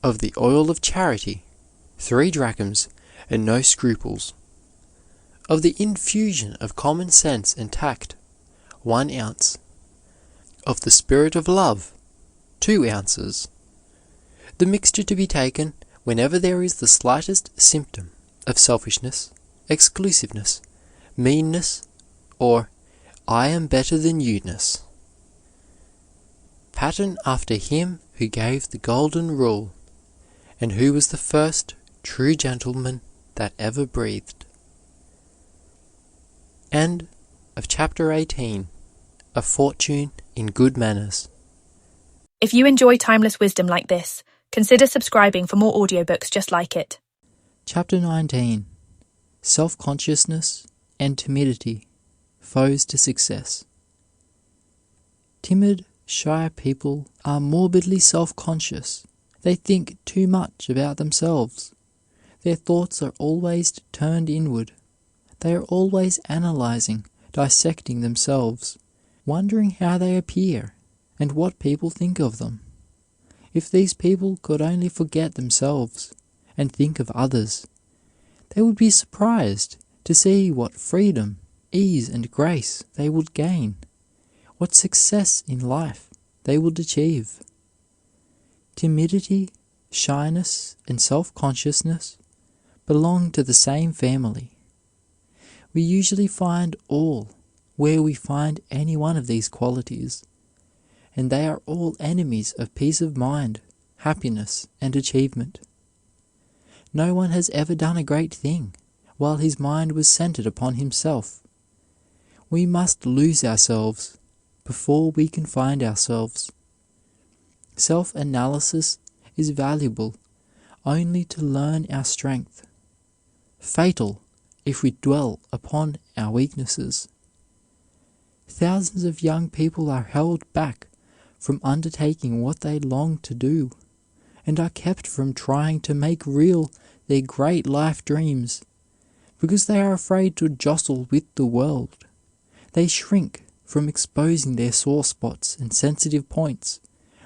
Of the oil of charity, 3 drachms, and no scruples. Of the infusion of common sense and tact, 1 ounce. Of the spirit of love, 2 ounces. The mixture to be taken whenever there is the slightest symptom of selfishness, exclusiveness, meanness, or I am better than you-ness. Pattern after him who gave the golden rule, and who was the first true gentleman that ever breathed. End of Chapter 18. A Fortune in Good Manners. If you enjoy timeless wisdom like this, consider subscribing for more audiobooks just like it. Chapter 19. Self-consciousness and timidity, foes to success. Timid, shy people are morbidly self-conscious. They think too much about themselves. Their thoughts are always turned inward. They are always analyzing, dissecting themselves, wondering how they appear and what people think of them. If these people could only forget themselves and think of others, they would be surprised to see what freedom, ease, and grace they would gain, what success in life they would achieve. Timidity, shyness, and self-consciousness belong to the same family. We usually find all where we find any one of these qualities, and they are all enemies of peace of mind, happiness, and achievement. No one has ever done a great thing while his mind was centered upon himself. We must lose ourselves before we can find ourselves. Self-analysis is valuable only to learn our strength, fatal if we dwell upon our weaknesses. Thousands of young people are held back from undertaking what they long to do, and are kept from trying to make real their great life dreams, because they are afraid to jostle with the world. They shrink from exposing their sore spots and sensitive points,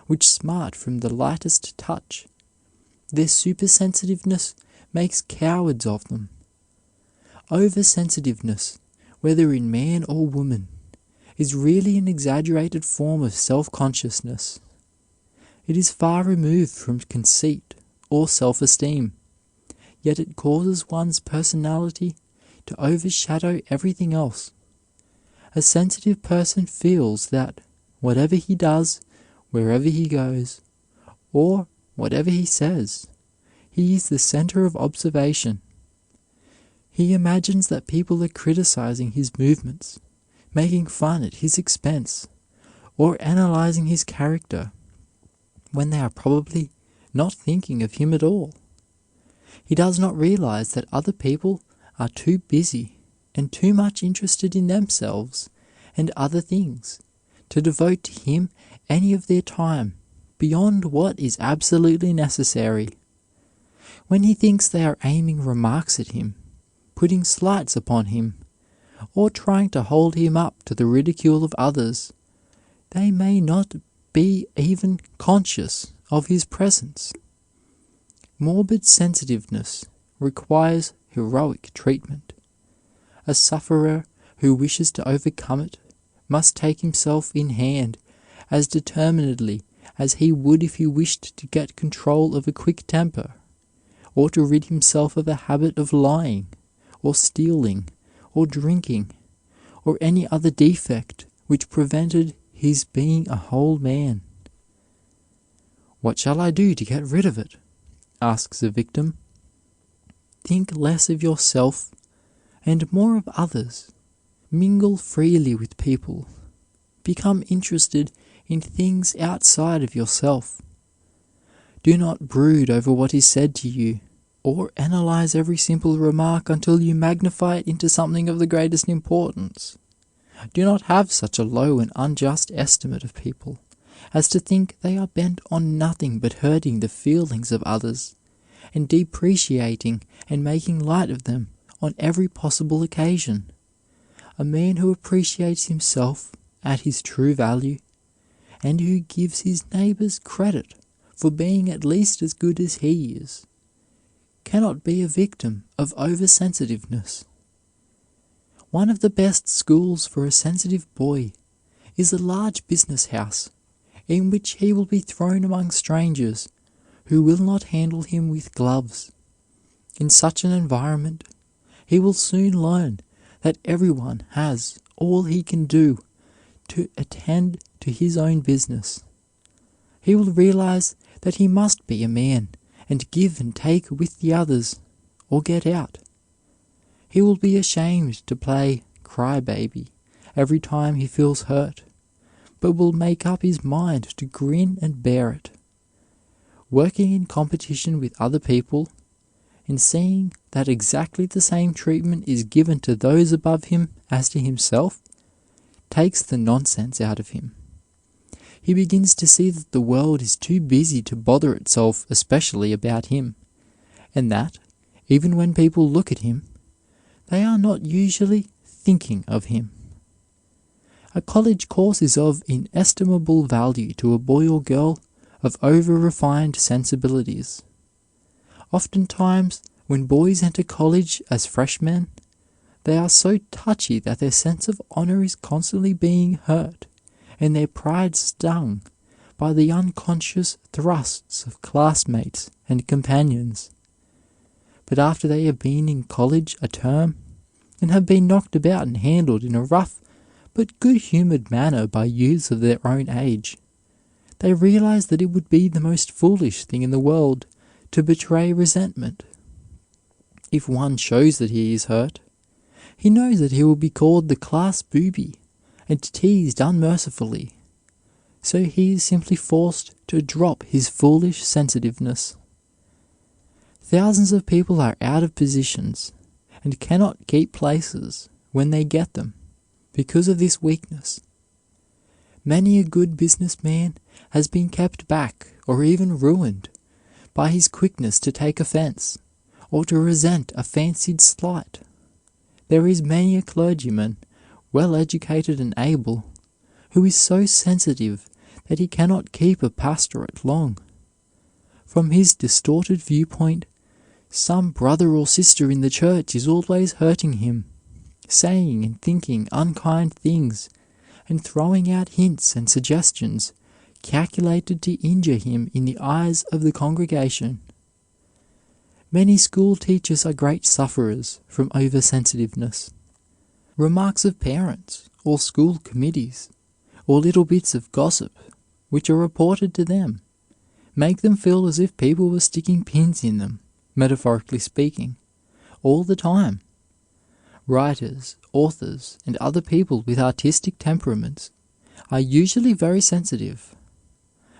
which smart from the lightest touch. Their supersensitiveness makes cowards of them. Oversensitiveness, whether in man or woman, is really an exaggerated form of self-consciousness. It is far removed from conceit or self-esteem, yet it causes one's personality to overshadow everything else. A sensitive person feels that whatever he does, wherever he goes, or whatever he says, he is the center of observation. He imagines that people are criticizing his movements, making fun at his expense, or analyzing his character, when they are probably not thinking of him at all. He does not realize that other people are too busy and too much interested in themselves and other things to devote to him any of their time beyond what is absolutely necessary. When he thinks they are aiming remarks at him, putting slights upon him, or trying to hold him up to the ridicule of others, they may not be even conscious of his presence. Morbid sensitiveness requires heroic treatment. A sufferer who wishes to overcome it must take himself in hand as determinedly as he would if he wished to get control of a quick temper, or to rid himself of a habit of lying, or stealing, or drinking, or any other defect which prevented his being a whole man. "What shall I do to get rid of it?" asks the victim. Think less of yourself and more of others. Mingle freely with people. Become interested in things outside of yourself. Do not brood over what is said to you, or analyze every simple remark until you magnify it into something of the greatest importance. Do not have such a low and unjust estimate of people as to think they are bent on nothing but hurting the feelings of others, and depreciating and making light of them on every possible occasion. A man who appreciates himself at his true value, and who gives his neighbours credit for being at least as good as he is, cannot be a victim of oversensitiveness. One of the best schools for a sensitive boy is a large business house in which he will be thrown among strangers who will not handle him with gloves. In such an environment, he will soon learn that everyone has all he can do to attend to his own business. He will realize that he must be a man and give and take with the others, or get out. He will be ashamed to play cry-baby every time he feels hurt, but will make up his mind to grin and bear it. Working in competition with other people, and seeing that exactly the same treatment is given to those above him as to himself, takes the nonsense out of him. He begins to see that the world is too busy to bother itself especially about him, and that, even when people look at him, they are not usually thinking of him. A college course is of inestimable value to a boy or girl of over-refined sensibilities. Oftentimes, when boys enter college as freshmen, they are so touchy that their sense of honor is constantly being hurt, and their pride stung by the unconscious thrusts of classmates and companions. But after they have been in college a term, and have been knocked about and handled in a rough but good-humored manner by youths of their own age, they realize that it would be the most foolish thing in the world to betray resentment. If one shows that he is hurt, he knows that he will be called the class booby and teased unmercifully, so he is simply forced to drop his foolish sensitiveness. Thousands of people are out of positions and cannot keep places when they get them because of this weakness. Many a good businessman has been kept back or even ruined by his quickness to take offense or to resent a fancied slight. There is many a clergyman, well educated and able, who is so sensitive that he cannot keep a pastorate long. From his distorted viewpoint, some brother or sister in the church is always hurting him, saying and thinking unkind things, and throwing out hints and suggestions calculated to injure him in the eyes of the congregation. Many school teachers are great sufferers from oversensitiveness. Remarks of parents, or school committees, or little bits of gossip which are reported to them, make them feel as if people were sticking pins in them, metaphorically speaking, all the time. Writers, authors, and other people with artistic temperaments are usually very sensitive.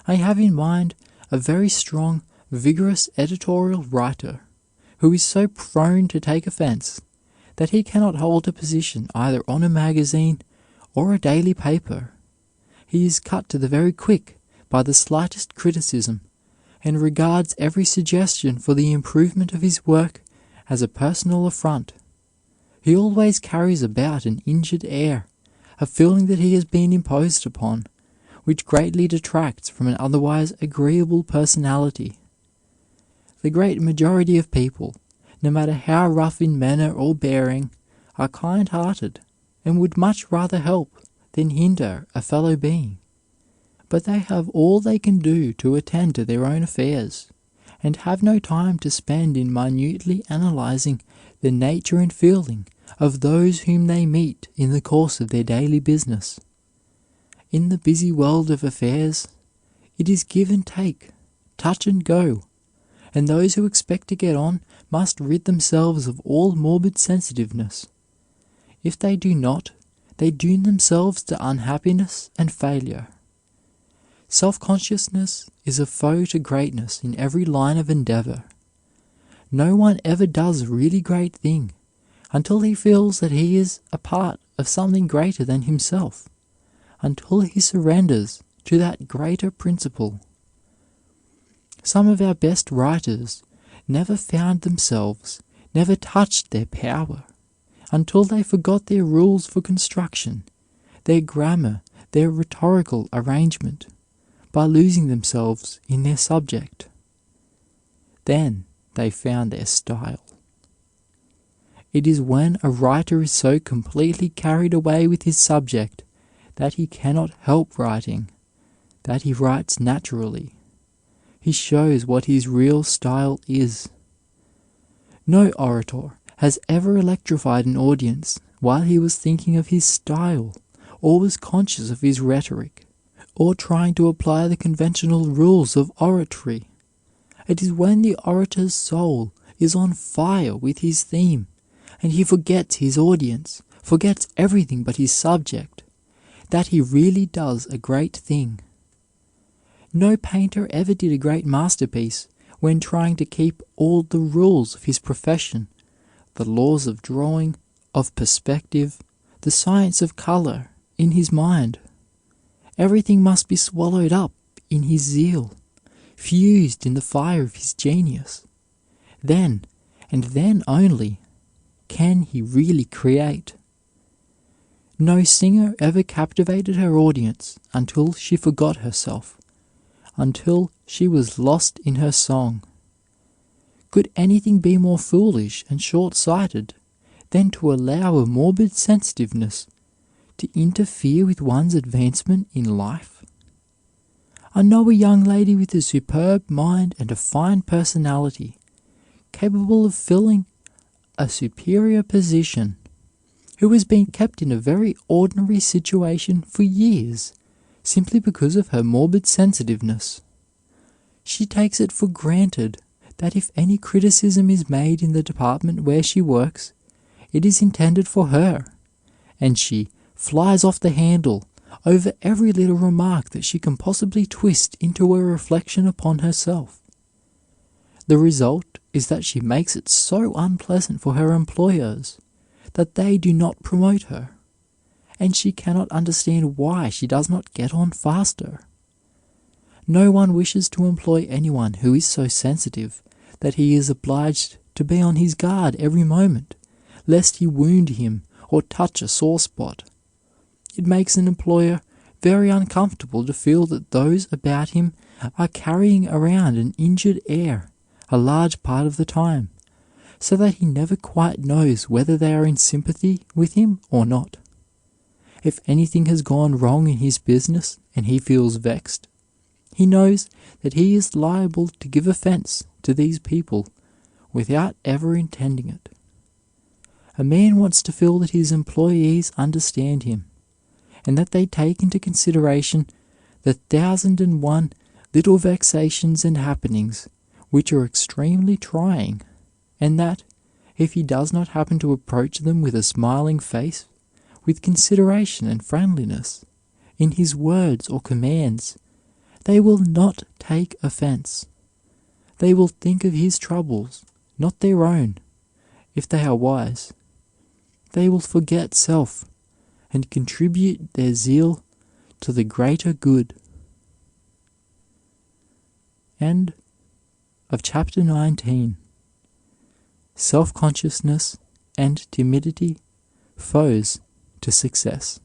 I have in mind a very strong, vigorous editorial writer who is so prone to take offence that he cannot hold a position either on a magazine or a daily paper. He is cut to the very quick by the slightest criticism, and regards every suggestion for the improvement of his work as a personal affront. He always carries about an injured air, a feeling that he has been imposed upon, which greatly detracts from an otherwise agreeable personality. The great majority of people, no matter how rough in manner or bearing, are kind-hearted, and would much rather help than hinder a fellow being. But they have all they can do to attend to their own affairs, and have no time to spend in minutely analyzing the nature and feeling of those whom they meet in the course of their daily business. In the busy world of affairs, it is give and take, touch and go, and those who expect to get on must rid themselves of all morbid sensitiveness. If they do not, they doom themselves to unhappiness and failure. Self-consciousness is a foe to greatness in every line of endeavor. No one ever does a really great thing until he feels that he is a part of something greater than himself, until he surrenders to that greater principle. Some of our best writers never found themselves, never touched their power, until they forgot their rules for construction, their grammar, their rhetorical arrangement, by losing themselves in their subject. Then they found their style. It is when a writer is so completely carried away with his subject that he cannot help writing, that he writes naturally. He shows what his real style is. No orator has ever electrified an audience while he was thinking of his style, or was conscious of his rhetoric, or trying to apply the conventional rules of oratory. It is when the orator's soul is on fire with his theme, and he forgets his audience, forgets everything but his subject, that he really does a great thing. No painter ever did a great masterpiece when trying to keep all the rules of his profession, the laws of drawing, of perspective, the science of color, in his mind. Everything must be swallowed up in his zeal, fused in the fire of his genius. Then, and then only, can he really create. No singer ever captivated her audience until she forgot herself, until she was lost in her song. Could anything be more foolish and short-sighted than to allow a morbid sensitiveness to interfere with one's advancement in life? I know a young lady with a superb mind and a fine personality, capable of filling a superior position, who has been kept in a very ordinary situation for years, simply because of her morbid sensitiveness. She takes it for granted that if any criticism is made in the department where she works, it is intended for her, and she flies off the handle over every little remark that she can possibly twist into a reflection upon herself. The result is that she makes it so unpleasant for her employers that they do not promote her, and she cannot understand why she does not get on faster. No one wishes to employ anyone who is so sensitive that he is obliged to be on his guard every moment, lest he wound him or touch a sore spot. It makes an employer very uncomfortable to feel that those about him are carrying around an injured air a large part of the time, so that he never quite knows whether they are in sympathy with him or not. If anything has gone wrong in his business and he feels vexed, he knows that he is liable to give offence to these people without ever intending it. A man wants to feel that his employees understand him, and that they take into consideration the 1,001 little vexations and happenings which are extremely trying, and that, if he does not happen to approach them with a smiling face, with consideration and friendliness, in his words or commands, they will not take offence. They will think of his troubles, not their own. If they are wise, they will forget self and contribute their zeal to the greater good. End of Chapter 19. Self-consciousness and timidity, foes to success.